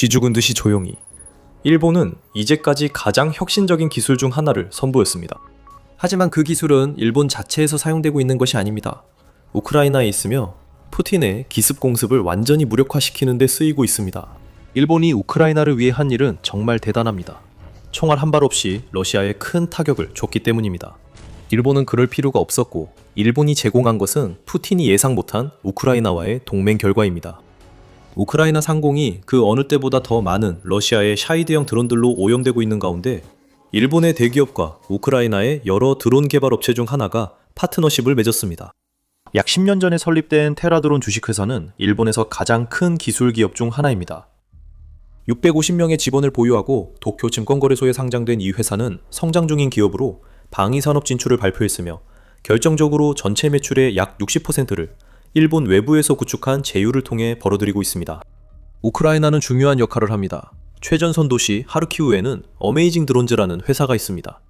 쥐죽은 듯이 조용히. 일본은 이제까지 가장 혁신적인 기술 중 하나를 선보였습니다. 하지만 그 기술은 일본 자체에서 사용되고 있는 것이 아닙니다. 우크라이나에 있으며 푸틴의 기습 공습을 완전히 무력화시키는 데 쓰이고 있습니다. 일본이 우크라이나를 위해 한 일은 정말 대단합니다. 총알 한 발 없이 러시아에 큰 타격을 줬기 때문입니다. 일본은 그럴 필요가 없었고 일본이 제공한 것은 푸틴이 예상 못한 우크라이나와의 동맹 결과입니다. 우크라이나 상공이 그 어느 때보다 더 많은 러시아의 샤이드형 드론들로 오염되고 있는 가운데 일본의 대기업과 우크라이나의 여러 드론 개발 업체 중 하나가 파트너십을 맺었습니다. 약 10년 전에 설립된 테라드론 주식회사는 일본에서 가장 큰 기술 기업 중 하나입니다. 650명의 직원을 보유하고 도쿄 증권거래소에 상장된 이 회사는 성장 중인 기업으로 방위산업 진출을 발표했으며 결정적으로 전체 매출의 약 60%를 일본 외부에서 구축한 제휴를 통해 벌어들이고 있습니다. 우크라이나는 중요한 역할을 합니다. 최전선 도시 하르키우에는 어메이징 드론즈라는 회사가 있습니다.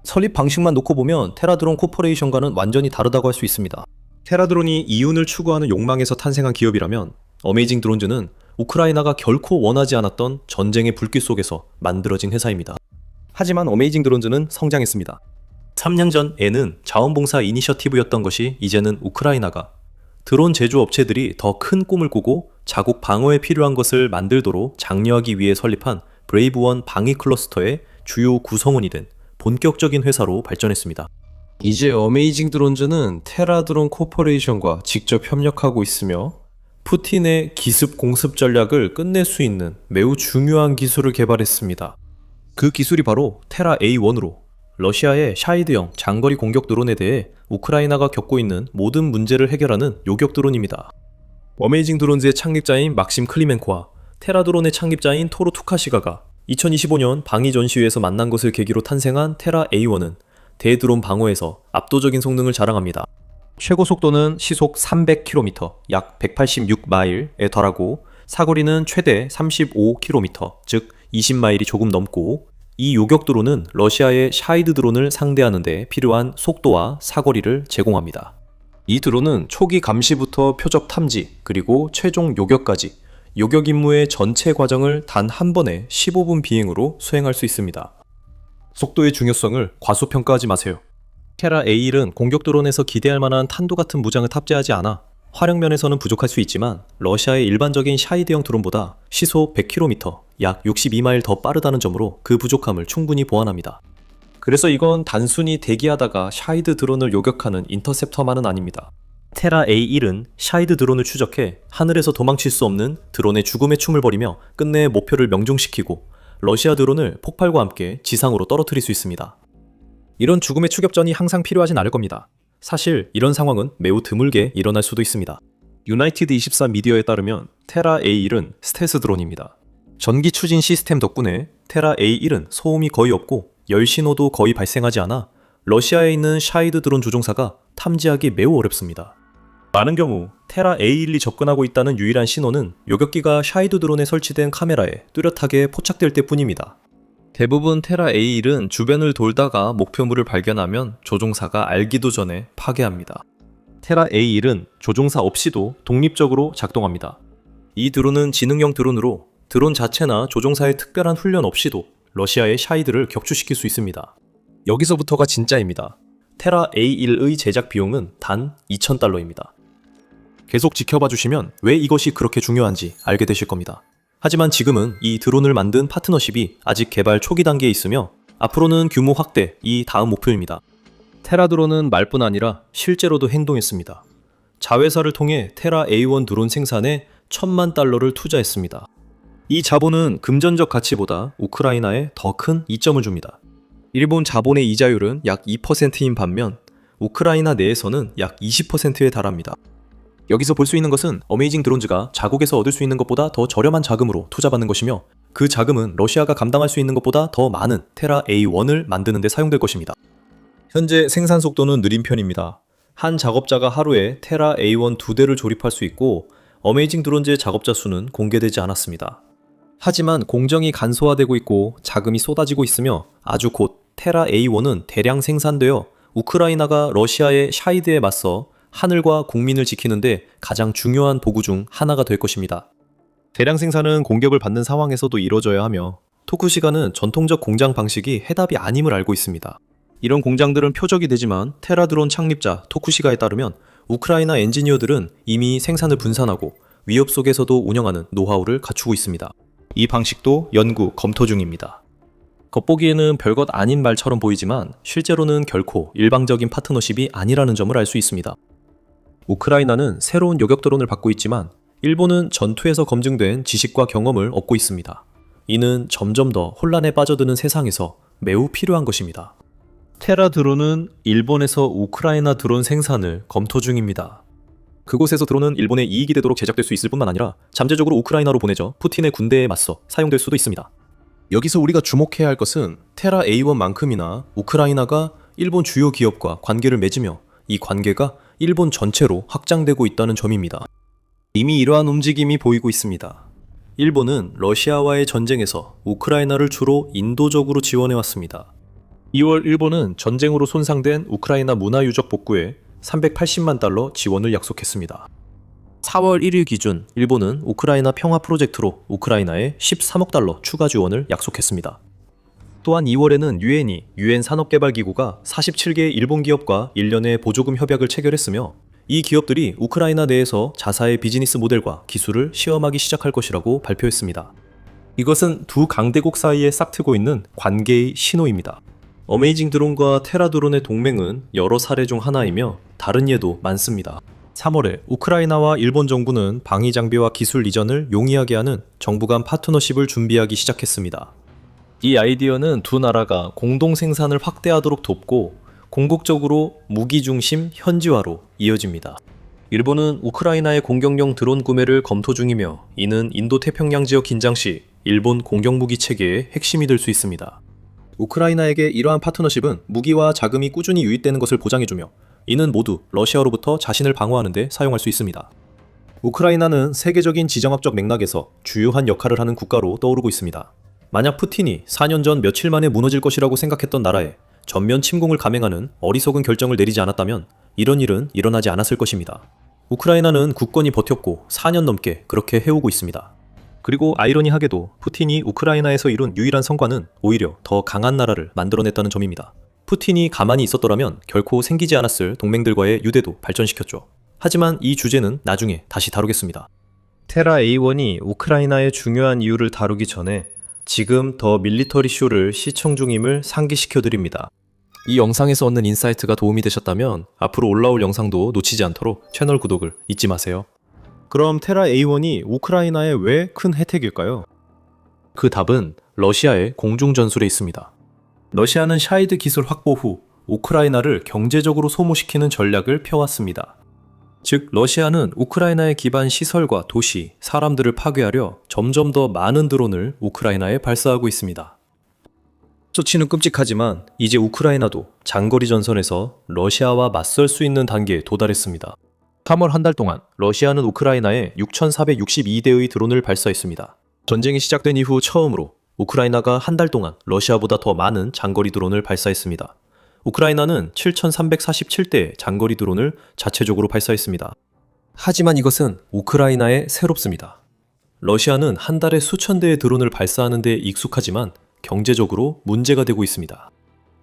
설립 방식만 놓고 보면 테라드론 코퍼레이션과는 완전히 다르다고 할 수 있습니다. 테라드론이 이윤을 추구하는 욕망에서 탄생한 기업이라면 어메이징 드론즈는 우크라이나가 결코 원하지 않았던 전쟁의 불길 속에서 만들어진 회사입니다. 하지만 어메이징 드론즈는 성장했습니다. 3년 전에는 자원봉사 이니셔티브였던 것이 이제는 우크라이나가 드론 제조업체들이 더 큰 꿈을 꾸고 자국 방어에 필요한 것을 만들도록 장려하기 위해 설립한 브레이브원 방위 클러스터의 주요 구성원이 된 본격적인 회사로 발전했습니다. 이제 어메이징 드론즈는 테라드론 코퍼레이션과 직접 협력하고 있으며 푸틴의 기습 공습 전략을 끝낼 수 있는 매우 중요한 기술을 개발했습니다. 그 기술이 바로 테라 A1으로 러시아의 샤이드형 장거리 공격 드론에 대해 우크라이나가 겪고 있는 모든 문제를 해결하는 요격 드론입니다. 어메이징 드론즈의 창립자인 막심 클리멘코와 테라드론의 창립자인 토로 투카시가가 2025년 방위 전시회에서 만난 것을 계기로 탄생한 테라 A1은 대드론 방어에서 압도적인 성능을 자랑합니다. 최고 속도는 시속 300km, 약 186마일에 달하고 사거리는 최대 35km, 즉 20마일이 조금 넘고 이 요격 드론은 러시아의 샤이드 드론을 상대하는 데 필요한 속도와 사거리를 제공합니다. 이 드론은 초기 감시부터 표적 탐지, 그리고 최종 요격까지 요격 임무의 전체 과정을 단 한 번에 15분 비행으로 수행할 수 있습니다. 속도의 중요성을 과소평가하지 마세요. 테라 A1은 공격 드론에서 기대할 만한 탄도 같은 무장을 탑재하지 않아 화력 면에서는 부족할 수 있지만 러시아의 일반적인 샤이드형 드론보다 시속 100km, 약 62마일 더 빠르다는 점으로 그 부족함을 충분히 보완합니다. 그래서 이건 단순히 대기하다가 샤이드 드론을 요격하는 인터셉터만은 아닙니다. 테라 A1은 샤이드 드론을 추적해 하늘에서 도망칠 수 없는 드론의 죽음의 춤을 벌이며 끝내 목표를 명중시키고 러시아 드론을 폭발과 함께 지상으로 떨어뜨릴 수 있습니다. 이런 죽음의 추격전이 항상 필요하진 않을 겁니다. 사실 이런 상황은 매우 드물게 일어날 수도 있습니다. 유나이티드 24 미디어에 따르면 테라 A1은 스텔스 드론입니다. 전기 추진 시스템 덕분에 테라 A1은 소음이 거의 없고 열 신호도 거의 발생하지 않아 러시아에 있는 샤이드 드론 조종사가 탐지하기 매우 어렵습니다. 많은 경우 테라 A1이 접근하고 있다는 유일한 신호는 요격기가 샤이드 드론에 설치된 카메라에 뚜렷하게 포착될 때뿐입니다. 대부분 테라 A1은 주변을 돌다가 목표물을 발견하면 조종사가 알기도 전에 파괴합니다. 테라 A1은 조종사 없이도 독립적으로 작동합니다. 이 드론은 지능형 드론으로 드론 자체나 조종사의 특별한 훈련 없이도 러시아의 샤이드를 격추시킬 수 있습니다. 여기서부터가 진짜입니다. 테라 A1의 제작 비용은 단 2,000달러입니다. 계속 지켜봐 주시면 왜 이것이 그렇게 중요한지 알게 되실 겁니다. 하지만 지금은 이 드론을 만든 파트너십이 아직 개발 초기 단계에 있으며 앞으로는 규모 확대이 다음 목표입니다. 테라 드론은 말뿐 아니라 실제로도 행동했습니다. 자회사를 통해 테라 A1 드론 생산에 1,000만 달러를 투자했습니다. 이 자본은 금전적 가치보다 우크라이나에 더 큰 이점을 줍니다. 일본 자본의 이자율은 약 2%인 반면 우크라이나 내에서는 약 20%에 달합니다. 여기서 볼 수 있는 것은 어메이징 드론즈가 자국에서 얻을 수 있는 것보다 더 저렴한 자금으로 투자받는 것이며 그 자금은 러시아가 감당할 수 있는 것보다 더 많은 테라 A1을 만드는 데 사용될 것입니다. 현재 생산 속도는 느린 편입니다. 한 작업자가 하루에 테라 A1 2대를 조립할 수 있고 어메이징 드론즈의 작업자 수는 공개되지 않았습니다. 하지만 공정이 간소화되고 있고 자금이 쏟아지고 있으며 아주 곧 테라 A1은 대량 생산되어 우크라이나가 러시아의 샤이드에 맞서 하늘과 국민을 지키는데 가장 중요한 보구 중 하나가 될 것입니다. 대량 생산은 공격을 받는 상황에서도 이루어져야 하며 토쿠시가는 전통적 공장 방식이 해답이 아님을 알고 있습니다. 이런 공장들은 표적이 되지만 테라드론 창립자 토쿠시가에 따르면 우크라이나 엔지니어들은 이미 생산을 분산하고 위협 속에서도 운영하는 노하우를 갖추고 있습니다. 이 방식도 연구, 검토 중입니다. 겉보기에는 별것 아닌 말처럼 보이지만 실제로는 결코 일방적인 파트너십이 아니라는 점을 알 수 있습니다. 우크라이나는 새로운 요격 드론을 받고 있지만 일본은 전투에서 검증된 지식과 경험을 얻고 있습니다. 이는 점점 더 혼란에 빠져드는 세상에서 매우 필요한 것입니다. 테라 드론은 일본에서 우크라이나 드론 생산을 검토 중입니다. 그곳에서 드론은 일본의 이익이 되도록 제작될 수 있을 뿐만 아니라 잠재적으로 우크라이나로 보내져 푸틴의 군대에 맞서 사용될 수도 있습니다. 여기서 우리가 주목해야 할 것은 테라 A1만큼이나 우크라이나가 일본 주요 기업과 관계를 맺으며 이 관계가 일본 전체로 확장되고 있다는 점입니다. 이미 이러한 움직임이 보이고 있습니다. 일본은 러시아와의 전쟁에서 우크라이나를 주로 인도적으로 지원해왔습니다. 2월 일본은 전쟁으로 손상된 우크라이나 문화유적 복구에 380만 달러 지원을 약속했습니다. 4월 1일 기준 일본은 우크라이나 평화 프로젝트로 우크라이나에 13억 달러 추가 지원을 약속했습니다. 또한 2월에는 유엔이 유엔 산업개발기구가 47개의 일본 기업과 1년의 보조금 협약을 체결했으며 이 기업들이 우크라이나 내에서 자사의 비즈니스 모델과 기술을 시험하기 시작할 것이라고 발표했습니다. 이것은 두 강대국 사이에 싹트고 있는 관계의 신호입니다. 어메이징 드론과 테라 드론의 동맹은 여러 사례 중 하나이며 다른 예도 많습니다. 3월에 우크라이나와 일본 정부는 방위 장비와 기술 이전을 용이하게 하는 정부 간 파트너십을 준비하기 시작했습니다. 이 아이디어는 두 나라가 공동 생산을 확대하도록 돕고 궁극적으로 무기 중심 현지화로 이어집니다. 일본은 우크라이나의 공격용 드론 구매를 검토 중이며 이는 인도태평양 지역 긴장 시 일본 공격무기 체계의 핵심이 될 수 있습니다. 우크라이나에게 이러한 파트너십은 무기와 자금이 꾸준히 유입되는 것을 보장해주며 이는 모두 러시아로부터 자신을 방어하는 데 사용할 수 있습니다. 우크라이나는 세계적인 지정학적 맥락에서 주요한 역할을 하는 국가로 떠오르고 있습니다. 만약 푸틴이 4년 전 며칠 만에 무너질 것이라고 생각했던 나라에 전면 침공을 감행하는 어리석은 결정을 내리지 않았다면 이런 일은 일어나지 않았을 것입니다. 우크라이나는 굳건히 버텼고 4년 넘게 그렇게 해오고 있습니다. 그리고 아이러니하게도 푸틴이 우크라이나에서 이룬 유일한 성과는 오히려 더 강한 나라를 만들어냈다는 점입니다. 푸틴이 가만히 있었더라면 결코 생기지 않았을 동맹들과의 유대도 발전시켰죠. 하지만 이 주제는 나중에 다시 다루겠습니다. 테라 A1이 우크라이나의 중요한 이유를 다루기 전에 지금 더 밀리터리 쇼를 시청 중임을 상기시켜드립니다. 이 영상에서 얻는 인사이트가 도움이 되셨다면 앞으로 올라올 영상도 놓치지 않도록 채널 구독을 잊지 마세요. 그럼 테라 A1이 우크라이나에 왜 큰 혜택일까요? 그 답은 러시아의 공중전술에 있습니다. 러시아는 샤이드 기술 확보 후 우크라이나를 경제적으로 소모시키는 전략을 펴왔습니다. 즉, 러시아는 우크라이나의 기반 시설과 도시, 사람들을 파괴하려 점점 더 많은 드론을 우크라이나에 발사하고 있습니다. 조치는 끔찍하지만 이제 우크라이나도 장거리 전선에서 러시아와 맞설 수 있는 단계에 도달했습니다. 3월 한 달 동안 러시아는 우크라이나에 6,462대의 드론을 발사했습니다. 전쟁이 시작된 이후 처음으로 우크라이나가 한 달 동안 러시아보다 더 많은 장거리 드론을 발사했습니다. 우크라이나는 7,347대의 장거리 드론을 자체적으로 발사했습니다. 하지만 이것은 우크라이나에 새롭습니다. 러시아는 한 달에 수천 대의 드론을 발사하는 데 익숙하지만 경제적으로 문제가 되고 있습니다.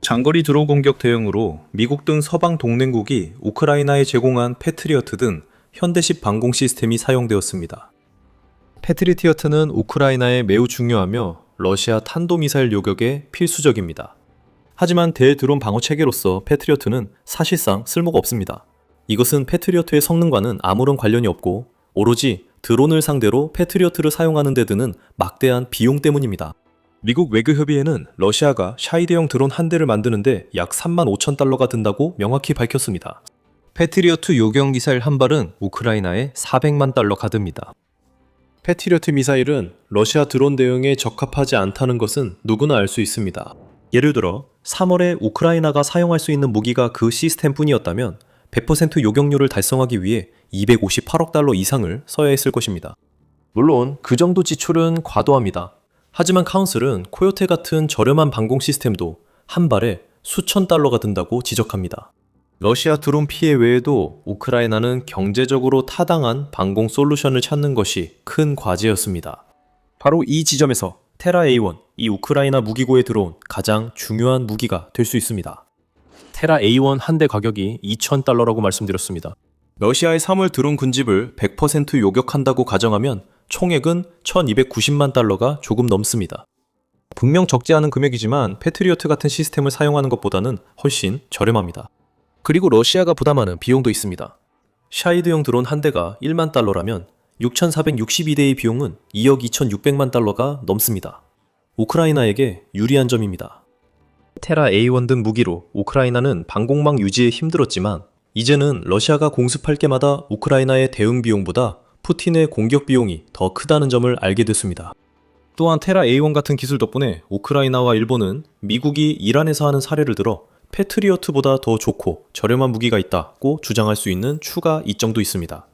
장거리 드론 공격 대응으로 미국 등 서방 동맹국이 우크라이나에 제공한 패트리어트 등 현대식 방공 시스템이 사용되었습니다. 패트리어트는 우크라이나에 매우 중요하며 러시아 탄도미사일 요격에 필수적입니다. 하지만 대드론 방어 체계로서 패트리어트는 사실상 쓸모가 없습니다. 이것은 패트리어트의 성능과는 아무런 관련이 없고 오로지 드론을 상대로 패트리어트를 사용하는 데 드는 막대한 비용 때문입니다. 미국 외교협의회는 러시아가 샤이드형 드론 한 대를 만드는데 약 35,000달러가 든다고 명확히 밝혔습니다. 패트리어트 요격 미사일 한 발은 우크라이나에 400만 달러 가듭니다. 패트리어트 미사일은 러시아 드론 대응에 적합하지 않다는 것은 누구나 알 수 있습니다. 예를 들어 3월에 우크라이나가 사용할 수 있는 무기가 그 시스템뿐이었다면 100% 요격률을 달성하기 위해 258억 달러 이상을 써야 했을 것입니다. 물론 그 정도 지출은 과도합니다. 하지만 카운슬은 코요테 같은 저렴한 방공 시스템도 한 발에 수천 달러가 든다고 지적합니다. 러시아 드론 피해 외에도 우크라이나는 경제적으로 타당한 방공 솔루션을 찾는 것이 큰 과제였습니다. 바로 이 지점에서 테라 A1, 이 우크라이나 무기고에 들어온 가장 중요한 무기가 될 수 있습니다. 테라 A1 한 대 가격이 2,000달러라고 말씀드렸습니다. 러시아의 3월 드론 군집을 100% 요격한다고 가정하면 총액은 1,290만 달러가 조금 넘습니다. 분명 적지 않은 금액이지만 패트리어트 같은 시스템을 사용하는 것보다는 훨씬 저렴합니다. 그리고 러시아가 부담하는 비용도 있습니다. 샤이드형 드론 한 대가 1만 달러라면 6,462대의 비용은 2억 2,600만 달러가 넘습니다. 우크라이나에게 유리한 점입니다. 테라 A1 등 무기로 우크라이나는 방공망 유지에 힘들었지만 이제는 러시아가 공습할 게마다 우크라이나의 대응 비용보다 푸틴의 공격 비용이 더 크다는 점을 알게 됐습니다. 또한 테라 A1 같은 기술 덕분에 우크라이나와 일본은 미국이 이란에서 하는 사례를 들어 패트리어트보다 더 좋고 저렴한 무기가 있다고 주장할 수 있는 추가 이점도 있습니다.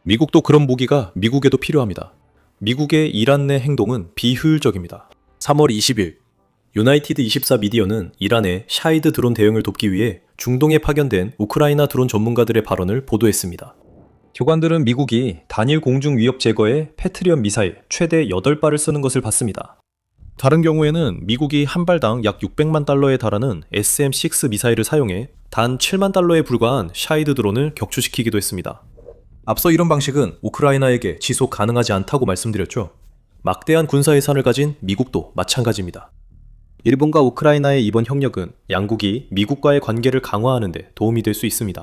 미국도 그런 무기가 미국에도 필요합니다. 미국의 이란 내 행동은 비효율적입니다. 3월 20일 유나이티드 24 미디어는 이란의 샤이드 드론 대응을 돕기 위해 중동에 파견된 우크라이나 드론 전문가들의 발언을 보도했습니다. 교관들은 미국이 단일 공중 위협 제거에 패트리엇 미사일 최대 8발을 쓰는 것을 봤습니다. 다른 경우에는 미국이 한 발당 약 600만 달러에 달하는 SM-6 미사일을 사용해 단 7만 달러에 불과한 샤이드 드론을 격추시키기도 했습니다. 앞서 이런 방식은 우크라이나에게 지속 가능하지 않다고 말씀드렸죠. 막대한 군사 예산을 가진 미국도 마찬가지입니다. 일본과 우크라이나의 이번 협력은 양국이 미국과의 관계를 강화하는 데 도움이 될 수 있습니다.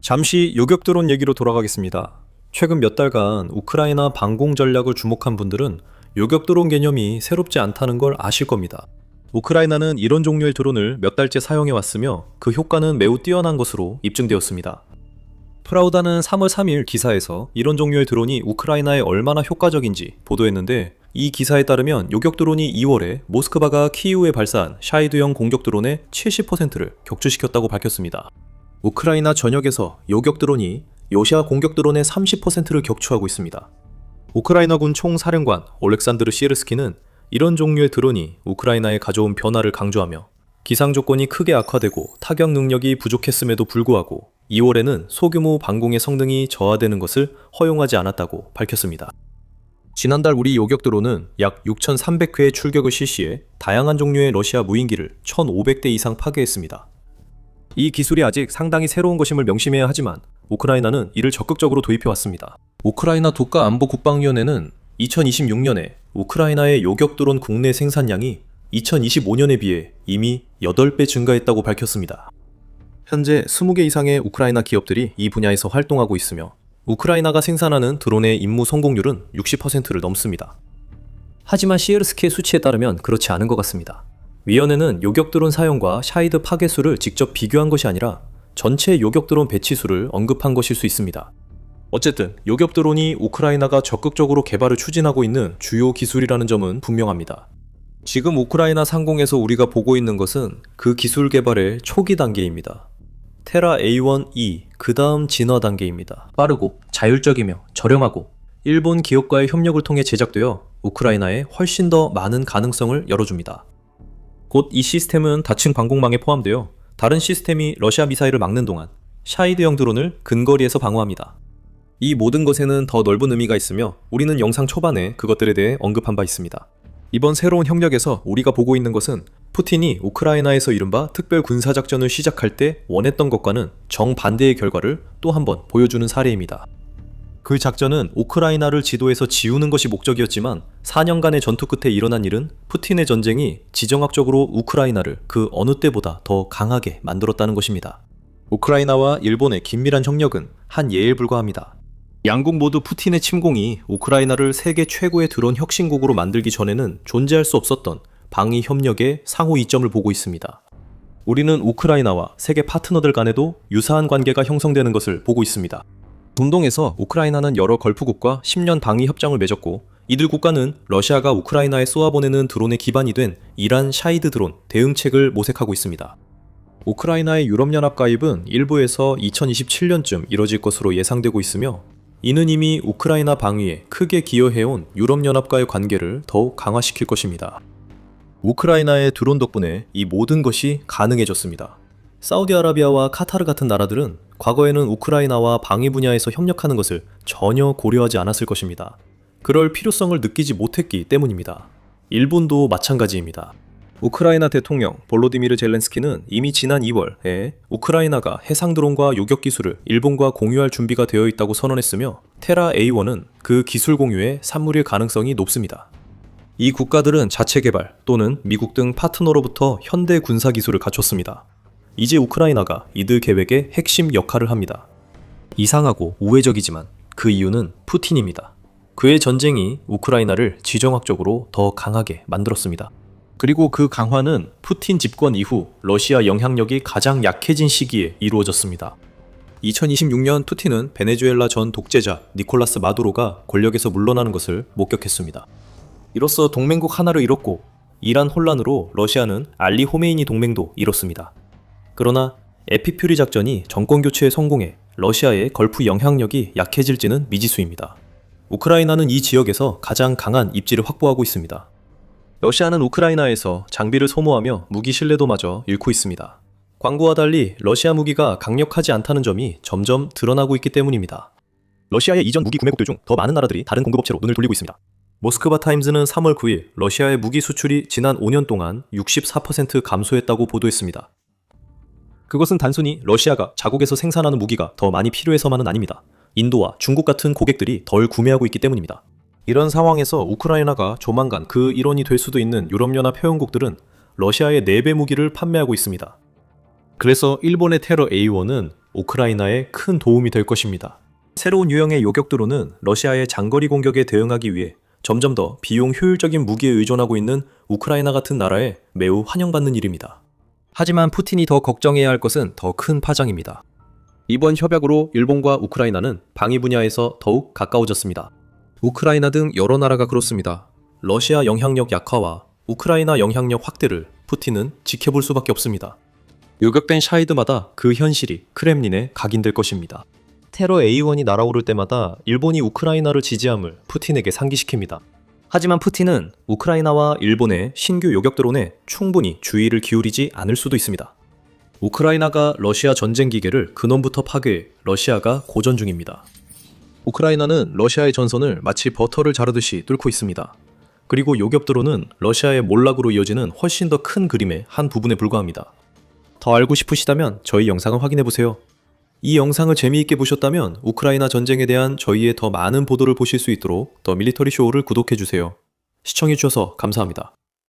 잠시 요격 드론 얘기로 돌아가겠습니다. 최근 몇 달간 우크라이나 방공 전략을 주목한 분들은 요격 드론 개념이 새롭지 않다는 걸 아실 겁니다. 우크라이나는 이런 종류의 드론을 몇 달째 사용해 왔으며 그 효과는 매우 뛰어난 것으로 입증되었습니다. 프라우다는 3월 3일 기사에서 이런 종류의 드론이 우크라이나에 얼마나 효과적인지 보도했는데 이 기사에 따르면 요격 드론이 2월에 모스크바가 키이우에 발사한 샤이드형 공격 드론의 70%를 격추시켰다고 밝혔습니다. 우크라이나 전역에서 요격 드론이 러시아 공격 드론의 30%를 격추하고 있습니다. 우크라이나군 총사령관 올렉산드르 시르스키는 이런 종류의 드론이 우크라이나에 가져온 변화를 강조하며 기상 조건이 크게 악화되고 타격 능력이 부족했음에도 불구하고 2월에는 소규모 방공의 성능이 저하되는 것을 허용하지 않았다고 밝혔습니다. 지난달 우리 요격 드론은 약 6,300회의 출격을 실시해 다양한 종류의 러시아 무인기를 1,500대 이상 파괴했습니다. 이 기술이 아직 상당히 새로운 것임을 명심해야 하지만 우크라이나는 이를 적극적으로 도입해왔습니다. 우크라이나 국가안보국방위원회는 2026년에 우크라이나의 요격 드론 국내 생산량이 2025년에 비해 이미 8배 증가했다고 밝혔습니다. 현재 20개 이상의 우크라이나 기업들이 이 분야에서 활동하고 있으며 우크라이나가 생산하는 드론의 임무 성공률은 60%를 넘습니다. 하지만 시에르스키의 수치에 따르면 그렇지 않은 것 같습니다. 위원회는 요격 드론 사용과 샤이드 파괴 수를 직접 비교한 것이 아니라 전체 요격 드론 배치 수를 언급한 것일 수 있습니다. 어쨌든 요격 드론이 우크라이나가 적극적으로 개발을 추진하고 있는 주요 기술이라는 점은 분명합니다. 지금 우크라이나 상공에서 우리가 보고 있는 것은 그 기술 개발의 초기 단계입니다. 테라 A1E 그 다음 진화 단계입니다. 빠르고 자율적이며 저렴하고 일본 기업과의 협력을 통해 제작되어 우크라이나에 훨씬 더 많은 가능성을 열어줍니다. 곧 이 시스템은 다층 방공망에 포함되어 다른 시스템이 러시아 미사일을 막는 동안 샤이드형 드론을 근거리에서 방어합니다. 이 모든 것에는 더 넓은 의미가 있으며 우리는 영상 초반에 그것들에 대해 언급한 바 있습니다. 이번 새로운 협력에서 우리가 보고 있는 것은 푸틴이 우크라이나에서 이른바 특별 군사작전을 시작할 때 원했던 것과는 정반대의 결과를 또 한 번 보여주는 사례입니다. 그 작전은 우크라이나를 지도에서 지우는 것이 목적이었지만 4년간의 전투 끝에 일어난 일은 푸틴의 전쟁이 지정학적으로 우크라이나를 그 어느 때보다 더 강하게 만들었다는 것입니다. 우크라이나와 일본의 긴밀한 협력은 한 예에 불과합니다. 양국 모두 푸틴의 침공이 우크라이나를 세계 최고의 드론 혁신국으로 만들기 전에는 존재할 수 없었던 방위 협력의 상호 이점을 보고 있습니다. 우리는 우크라이나와 세계 파트너들 간에도 유사한 관계가 형성되는 것을 보고 있습니다. 중동에서 우크라이나는 여러 걸프국과 10년 방위 협정을 맺었고 이들 국가는 러시아가 우크라이나에 쏘아보내는 드론의 기반이 된 이란 샤이드 드론 대응책을 모색하고 있습니다. 우크라이나의 유럽연합 가입은 일부에서 2027년쯤 이뤄질 것으로 예상되고 있으며 이는 이미 우크라이나 방위에 크게 기여해온 유럽연합과의 관계를 더욱 강화시킬 것입니다. 우크라이나의 드론 덕분에 이 모든 것이 가능해졌습니다. 사우디아라비아와 카타르 같은 나라들은 과거에는 우크라이나와 방위 분야에서 협력하는 것을 전혀 고려하지 않았을 것입니다. 그럴 필요성을 느끼지 못했기 때문입니다. 일본도 마찬가지입니다. 우크라이나 대통령 볼로디미르 젤렌스키는 이미 지난 2월에 우크라이나가 해상 드론과 요격 기술을 일본과 공유할 준비가 되어 있다고 선언했으며 테라 A1은 그 기술 공유의 산물일 가능성이 높습니다. 이 국가들은 자체 개발 또는 미국 등 파트너로부터 현대 군사 기술을 갖췄습니다. 이제 우크라이나가 이들 계획의 핵심 역할을 합니다. 이상하고 우회적이지만 그 이유는 푸틴입니다. 그의 전쟁이 우크라이나를 지정학적으로 더 강하게 만들었습니다. 그리고 그 강화는 푸틴 집권 이후 러시아 영향력이 가장 약해진 시기에 이루어졌습니다. 2026년 푸틴은 베네수엘라 전 독재자 니콜라스 마두로가 권력에서 물러나는 것을 목격했습니다. 이로써 동맹국 하나를 잃었고 이란 혼란으로 러시아는 알리 호메이니 동맹도 잃었습니다. 그러나 에피퓨리 작전이 정권 교체에 성공해 러시아의 걸프 영향력이 약해질지는 미지수입니다. 우크라이나는 이 지역에서 가장 강한 입지를 확보하고 있습니다. 러시아는 우크라이나에서 장비를 소모하며 무기 신뢰도마저 잃고 있습니다. 광고와 달리 러시아 무기가 강력하지 않다는 점이 점점 드러나고 있기 때문입니다. 러시아의 이전 무기 구매국들 중 더 많은 나라들이 다른 공급업체로 눈을 돌리고 있습니다. 모스크바 타임즈는 3월 9일 러시아의 무기 수출이 지난 5년 동안 64% 감소했다고 보도했습니다. 그것은 단순히 러시아가 자국에서 생산하는 무기가 더 많이 필요해서만은 아닙니다. 인도와 중국 같은 고객들이 덜 구매하고 있기 때문입니다. 이런 상황에서 우크라이나가 조만간 그 일원이 될 수도 있는 유럽연합 회원국들은 러시아의 4배 무기를 판매하고 있습니다. 그래서 일본의 테러 A1은 우크라이나에 큰 도움이 될 것입니다. 새로운 유형의 요격 드론은 러시아의 장거리 공격에 대응하기 위해 점점 더 비용 효율적인 무기에 의존하고 있는 우크라이나 같은 나라에 매우 환영받는 일입니다. 하지만 푸틴이 더 걱정해야 할 것은 더 큰 파장입니다. 이번 협약으로 일본과 우크라이나는 방위 분야에서 더욱 가까워졌습니다. 우크라이나 등 여러 나라가 그렇습니다. 러시아 영향력 약화와 우크라이나 영향력 확대를 푸틴은 지켜볼 수밖에 없습니다. 요격된 샤이드마다 그 현실이 크렘린에 각인될 것입니다. 테러 A1이 날아오를 때마다 일본이 우크라이나를 지지함을 푸틴에게 상기시킵니다. 하지만 푸틴은 우크라이나와 일본의 신규 요격 드론에 충분히 주의를 기울이지 않을 수도 있습니다. 우크라이나가 러시아 전쟁 기계를 근원부터 파괴해 러시아가 고전 중입니다. 우크라이나는 러시아의 전선을 마치 버터를 자르듯이 뚫고 있습니다. 그리고 요격 드론은 러시아의 몰락으로 이어지는 훨씬 더 큰 그림의 한 부분에 불과합니다. 더 알고 싶으시다면 저희 영상을 확인해보세요. 이 영상을 재미있게 보셨다면 우크라이나 전쟁에 대한 저희의 더 많은 보도를 보실 수 있도록 더 밀리터리 쇼를 구독해주세요. 시청해주셔서 감사합니다.